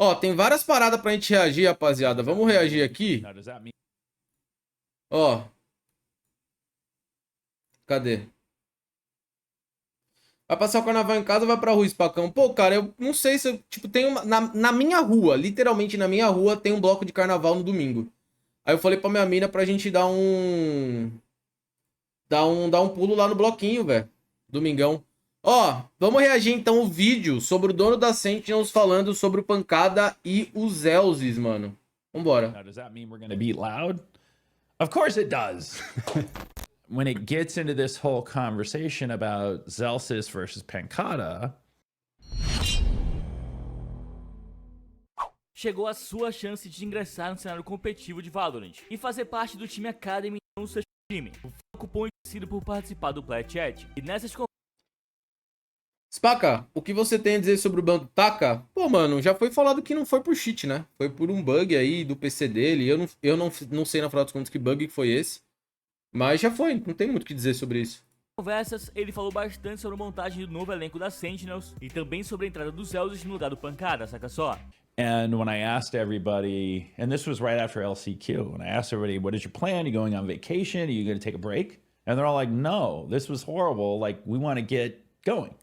Ó, tem várias paradas pra gente reagir, rapaziada. Vamos reagir aqui. Ó. Cadê? Vai passar o carnaval em casa ou vai pra rua, Spacão? Pô, cara, eu não sei se eu, tipo, tem uma... Na minha rua, literalmente na minha rua, tem um bloco de carnaval no domingo. Aí eu falei pra minha mina pra gente dar um... Dar um pulo lá no bloquinho, velho. Domingão. Ó, vamos reagir então o vídeo sobre o dono da Sentinels falando sobre o Pancada e o Zellsis, mano. Vambora. Now, does that mean we're gonna be loud? Of course it does. When it gets into this whole conversation about Zellsis versus Pancada, chegou a sua chance de ingressar no cenário competitivo de Valorant e fazer parte do time Academy no seu time. O cupom é conhecido por participar do Play Chat. E nessas Spacca, o que você tem a dizer sobre o banco Taka? Pô, mano, já foi falado que não foi por cheat, né? Foi por um bug aí do PC dele. Eu não sei na final dos contos que bug que foi esse. Mas já foi, não tem muito o que dizer sobre isso. conversas, ele falou bastante sobre a montagem do novo elenco da Sentinels e também sobre a entrada dos Zellsis no lugar do Pancada, saca só? and when I asked everybody, and this was right after LCQ, and I asked everybody, what is your plan? Are you going on vacation? Are you going to take a break? And they're all like, no, this was horrible. Like, we want to get going.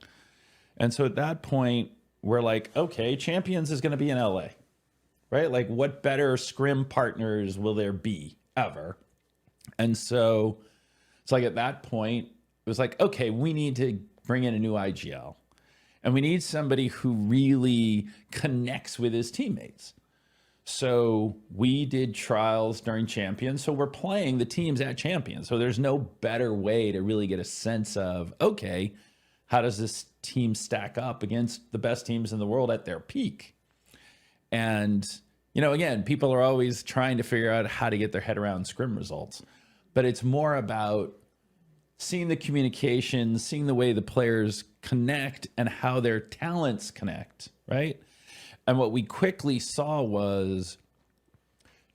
And so at that point, we're like, okay, Champions is going to be in LA, right? Like, what better scrim partners will there be ever? And so it's like at that point, it was like, okay, we need to bring in a new IGL. And we need somebody who really connects with his teammates. So we did trials during Champions. So we're playing the teams at Champions. So there's no better way to really get a sense of, okay, how does this team stack up against the best teams in the world at their peak? And, you know, again, people are always trying to figure out how to get their head around scrim results, but it's more about seeing the communication, seeing the way the players connect and how their talents connect, right? And what we quickly saw was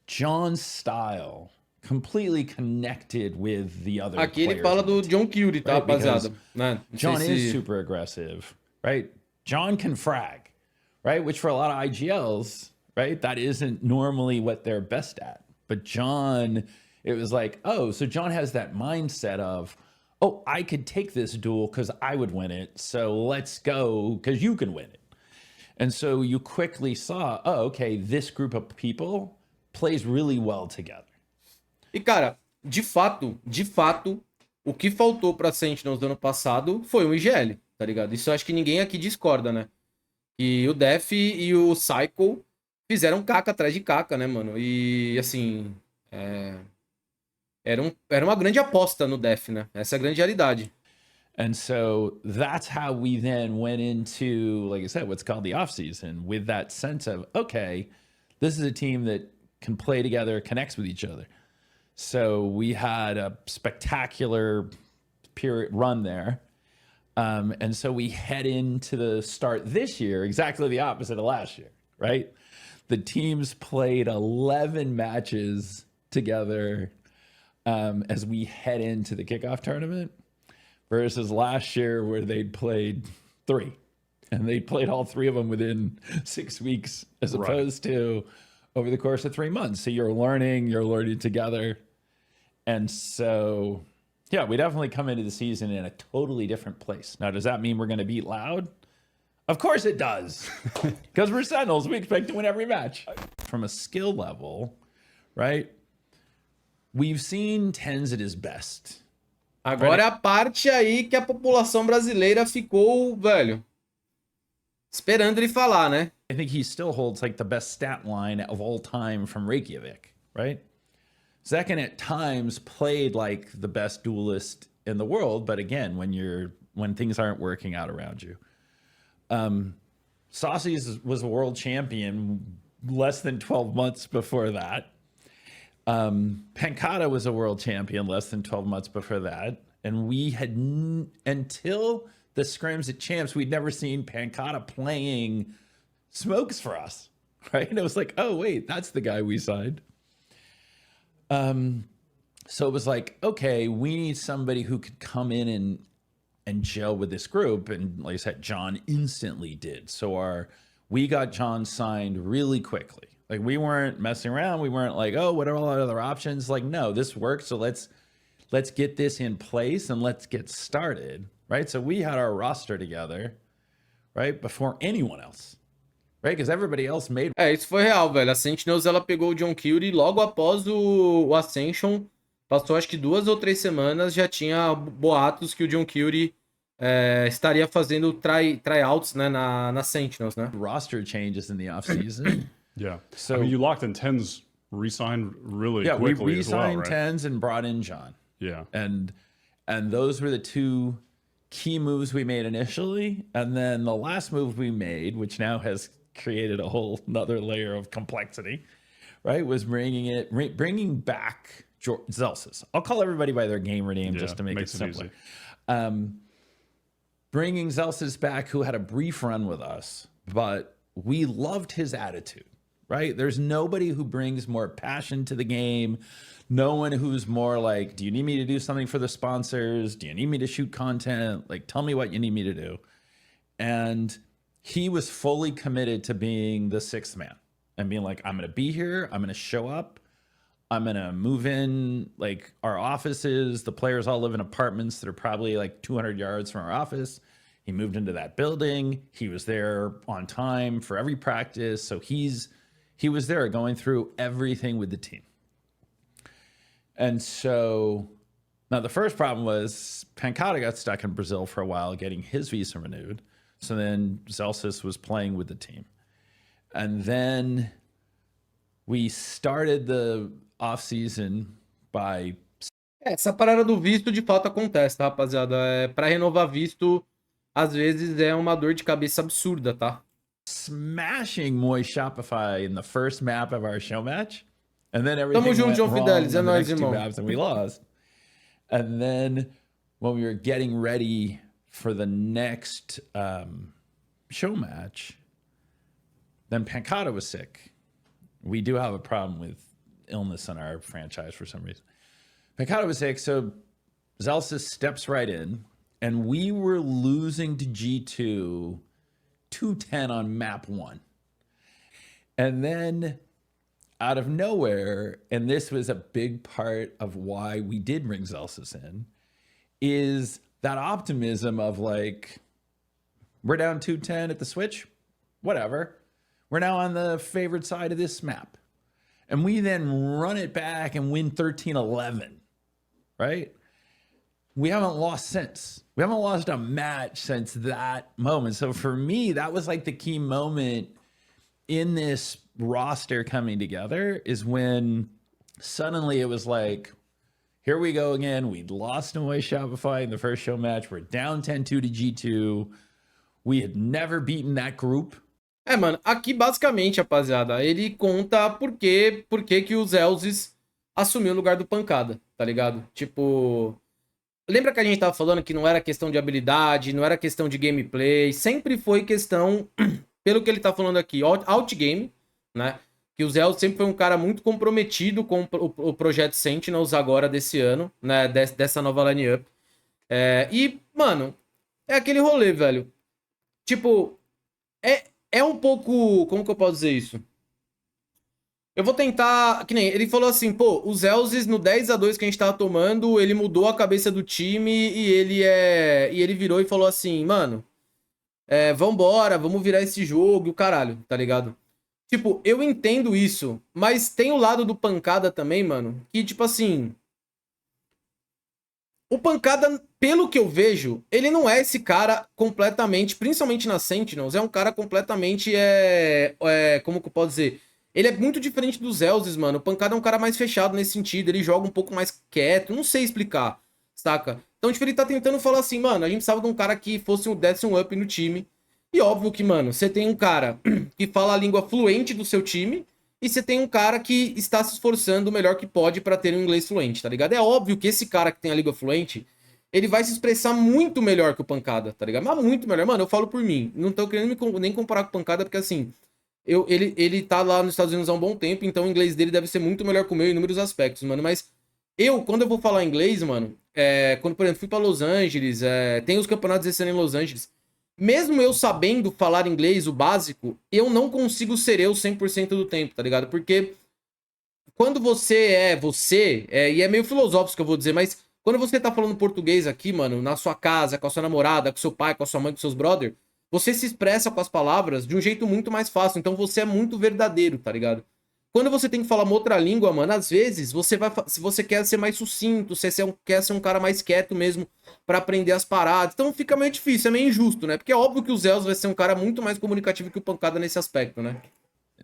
John's style completely connected with the other Aqui ele players fala on the do team, John Curie, tá, right? Because rapaziada? Né? Não John sei is se- super aggressive, right? John can frag, right? Which for a lot of IGLs, right? That isn't normally what they're best at. But John, it was like, oh, so John has that mindset of, oh, I could take this duel because I would win it. So let's go because you can win it. And so you quickly saw, oh, okay, this group of people plays really well together. E, cara, de fato, o que faltou pra Sentinels do ano passado foi um IGL, tá ligado? Isso eu acho que ninguém aqui discorda, né? E o Def e o Psycho fizeram caca atrás de caca, né, mano? E, assim, era uma grande aposta no Def, né? Essa é a grande realidade. And so that's how we then went into, like I said, what's called the offseason with that sense of, okay, this is a team that can play together, connects with each other. So we had a spectacular period run there. And so we head into the start this year, exactly the opposite of last year, right? The teams played 11 matches together as we head into the kickoff tournament versus last year where they'd played 3 and they played all 3 of them within 6 weeks as opposed to over the course of 3 months. So you're learning together. And so, yeah, we definitely come into the season in a totally different place. Now, does that mean we're going to beat Loud? Of course it does. Because we're Sentinels, we expect to win every match. From a skill level, right? We've seen Tens at his best. Agora é a parte aí que a população brasileira ficou, velho, esperando ele falar, né? I think he still holds like the best stat line of all time from Reykjavik, right? Zekken at times played like the best duelist in the world, but again, when things aren't working out around you. Saucy's was a world champion less than 12 months before that. Pancada was a world champion less than 12 months before that. And we had, until the scrims at Champs, we'd never seen Pancada playing smokes for us, right? And it was like, oh, wait, that's the guy we signed. So it was like, okay, we need somebody who could come in and gel with this group. And like I said, John instantly did. So we got John signed really quickly. Like, we weren't messing around. We weren't like, oh, what are all the other options? Like, no, this works. So let's get this in place and let's get started, right? So we had our roster together, right, before anyone else, right? Because everybody else made. Isso foi real, velho. A Sentinels, ela pegou o John Curie logo após o Ascension. Passou acho que 2 ou 3 semanas, já tinha boatos que o John Curie estaria fazendo tryouts, né, na Sentinels, né? Roster changes in the offseason. Yeah. So I mean, you locked in Tens, re-signed really yeah, we quickly as well, re-signed right? Tens and brought in John. Yeah. And those were the two key moves we made initially. And then the last move we made, which now has created a whole another layer of complexity, right, was bringing back Zellsis. I'll call everybody by their gamer name just to make it simpler. Bringing Zellsis back, who had a brief run with us, but we loved his attitude. Right? There's nobody who brings more passion to the game. No one who's more like, do you need me to do something for the sponsors? Do you need me to shoot content? Like, tell me what you need me to do. And he was fully committed to being the sixth man and being like, I'm going to be here. I'm going to show up. I'm going to move in like our offices. The players all live in apartments that are probably like 200 yards from our office. He moved into that building. He was there on time for every practice. So he was there going through everything with the team. And so now the first problem was Pancada got stuck in Brazil for a while getting his visa renewed. So then Zellsis was playing with the team. And then we started the off-season by... Essa parada do visto de fato acontece, tá, rapaziada? Pra renovar visto, às vezes é uma dor de cabeça absurda, tá? Smashing Moi Shopify in the first map of our show match, and then everything Tamo junto, went João wrong Fidelis, é on the nóis, next two irmão. maps, and we lost. And then when we were getting ready for the next show match, then Pancada was sick. We do have a problem with illness in our franchise for some reason. Pancada was sick, so Zellsis steps right in, and we were losing to G2 210 on map 1. And then out of nowhere, and this was a big part of why we did bring Zellsis in, is that optimism of like, we're down 210 at the switch, whatever. We're now on the favored side of this map. And we then run it back and win 13-11, right? We haven't lost since. We haven't lost a match since that moment. So for me, that was like the key moment in this roster coming together, is when suddenly it was like, here we go again. We'd lost to Moi Shopify in the first show match. We're down 10-2 to G2. We had never beaten that group. Mano, aqui basicamente, rapaziada, ele conta por que o Zellsis assumiu o lugar do Pancada, tá ligado? Tipo... Lembra que a gente tava falando que não era questão de habilidade, não era questão de gameplay, sempre foi questão, pelo que ele tá falando aqui, outgame, né? Que o Zellsis sempre foi um cara muito comprometido com o projeto Sentinels agora desse ano, né? Dessa nova line-up. E, mano, é aquele rolê, velho. Tipo, é um pouco... Como que eu posso dizer isso? Eu vou tentar... Que nem ele falou assim, pô, o Zellsis no 10-2 que a gente tava tomando, ele mudou a cabeça do time e ele virou e falou assim, mano, vambora, vamos virar esse jogo e o caralho, tá ligado? Tipo, eu entendo isso, mas tem o lado do Pancada também, mano, que tipo assim... O Pancada, pelo que eu vejo, ele não é esse cara completamente, principalmente na Sentinels, é um cara completamente, como que eu posso dizer... Ele é muito diferente dos Zellsis, mano. O Pancada é um cara mais fechado nesse sentido. Ele joga um pouco mais quieto. Não sei explicar, saca? Então, tipo, ele tá tentando falar assim, mano, a gente precisava de um cara que desse um up no time. E óbvio que, mano, você tem um cara que fala a língua fluente do seu time e você tem um cara que está se esforçando o melhor que pode pra ter um inglês fluente, tá ligado? É óbvio que esse cara que tem a língua fluente, ele vai se expressar muito melhor que o Pancada, tá ligado? Mas muito melhor. Mano, eu falo por mim. Não tô querendo nem comparar com o Pancada, porque assim... Ele tá lá nos Estados Unidos há um bom tempo, então o inglês dele deve ser muito melhor que o meu em inúmeros aspectos, mano. Mas quando eu vou falar inglês, mano, quando, por exemplo, fui pra Los Angeles, tem os campeonatos esse ano em Los Angeles, mesmo eu sabendo falar inglês, o básico, eu não consigo ser eu 100% do tempo, tá ligado? Porque quando e é meio filosófico que eu vou dizer, mas quando você tá falando português aqui, mano, na sua casa, com a sua namorada, com seu pai, com a sua mãe, com seus brother, você se expressa com as palavras de um jeito muito mais fácil, então você é muito verdadeiro, tá ligado? Quando você tem que falar uma outra língua, mano, às vezes se você quer ser mais sucinto, quer ser um cara mais quieto mesmo pra aprender as paradas, então fica meio difícil, é meio injusto, né? Porque é óbvio que o Zellsis vai ser um cara muito mais comunicativo que o Pancada nesse aspecto, né?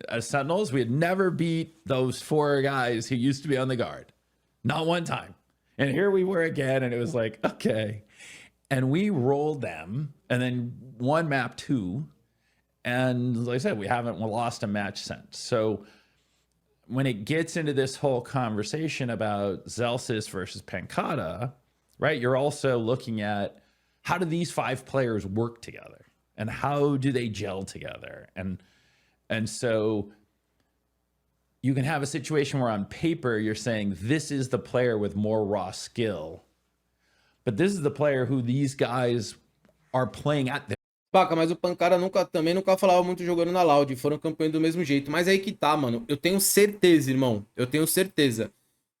As Sentinels, we had never beat those 4 guys who used to be on the guard. Not one time. And here we were again, and it was like, okay. And we rolled them, and then won map 2. And like I said, we haven't lost a match since. So when it gets into this whole conversation about Zellsis versus Pancada, right, you're also looking at how do these 5 players work together? And how do they gel together? And so you can have a situation where on paper you're saying this is the player with more raw skill, but this is the player who these guys are playing at their... Paca, mas o Pancada também nunca falava muito jogando na Loud, foram campeões do mesmo jeito. Mas aí que tá, mano, eu tenho certeza, irmão, eu tenho certeza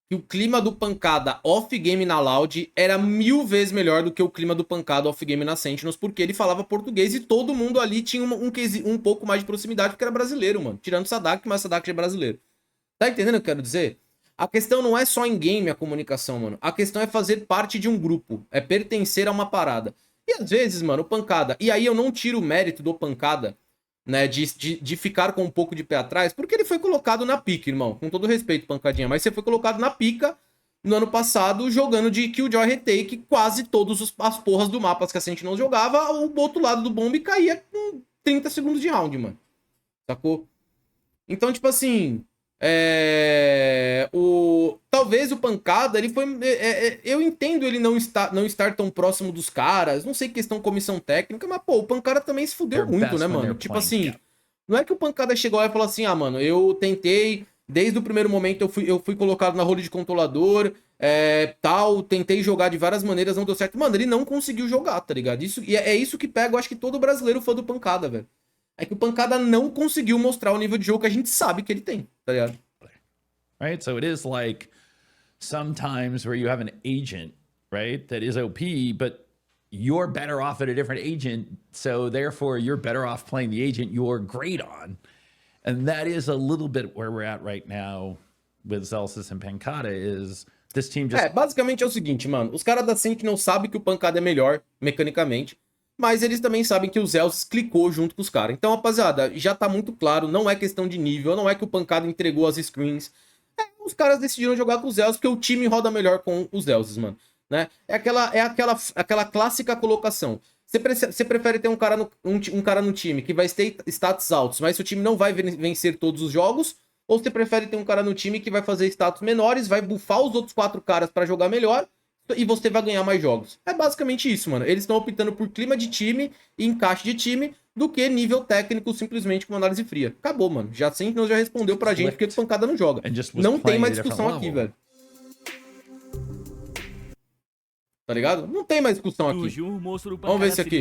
que o clima do Pancada off-game na Loud era 1000 vezes melhor do que o clima do Pancada off-game na Sentinels, porque ele falava português e todo mundo ali tinha um pouco mais de proximidade, porque era brasileiro, mano. Tirando o Sadak, mas o Sadak é brasileiro. Tá entendendo o que eu quero dizer? A questão não é só em game a comunicação, mano. A questão é fazer parte de um grupo, é pertencer a uma parada. E às vezes, mano, o Pancada... E aí eu não tiro o mérito do Pancada, né, de ficar com um pouco de pé atrás, porque ele foi colocado na pica, irmão. Com todo respeito, Pancadinha, mas você foi colocado na pica no ano passado, jogando de Killjoy Retake quase todas as porras do mapa que a Sentinel jogava, o outro lado do bombe caía com 30 segundos de round, mano. Sacou? Então, tipo assim... Talvez o Pancada, ele foi... eu entendo ele não estar tão próximo dos caras, não sei questão comissão técnica, mas, pô, o Pancada também se fudeu muito, né, mano? Tipo assim, não é que o Pancada chegou lá e falou assim, ah, mano, eu tentei, desde o primeiro momento eu fui colocado na role de controlador, tentei jogar de várias maneiras, não deu certo. Mano, ele não conseguiu jogar, tá ligado? E é isso que pega, eu acho que todo brasileiro fã do Pancada, velho. É que o Pancada não conseguiu mostrar o nível de jogo que a gente sabe que ele tem, tá ligado? Right? So it is like sometimes where you have an agent, right, that is OP, but you're better off at a different agent, so therefore you're better off playing the agent you're great on. And that is a little bit where we're at right now with Zellsis and Pancada, is this team just... basicamente é o seguinte, mano, os caras da Sentinel sabem que o Pancada é melhor mecanicamente, mas eles também sabem que o Zellsis clicou junto com os caras. Então, rapaziada, já tá muito claro, não é questão de nível, não é que o Pancada entregou as screens. Os caras decidiram jogar com os Zellsis porque o time roda melhor com os Zellsis, mano. Né? É aquela clássica colocação. Você prefere ter um cara no time que vai ter status altos, mas o time não vai vencer todos os jogos? Ou você prefere ter um cara no time que vai fazer status menores, vai buffar os outros 4 caras pra jogar melhor e você vai ganhar mais jogos? É basicamente isso, mano. Eles estão optando por clima de time e encaixe de time do que nível técnico simplesmente com análise fria. Acabou, mano. Já Sentinels já respondeu pra gente porque o Pancada não joga. Não tem mais discussão aqui, velho. Tá ligado? Não tem mais discussão aqui. Vamos ver esse aqui.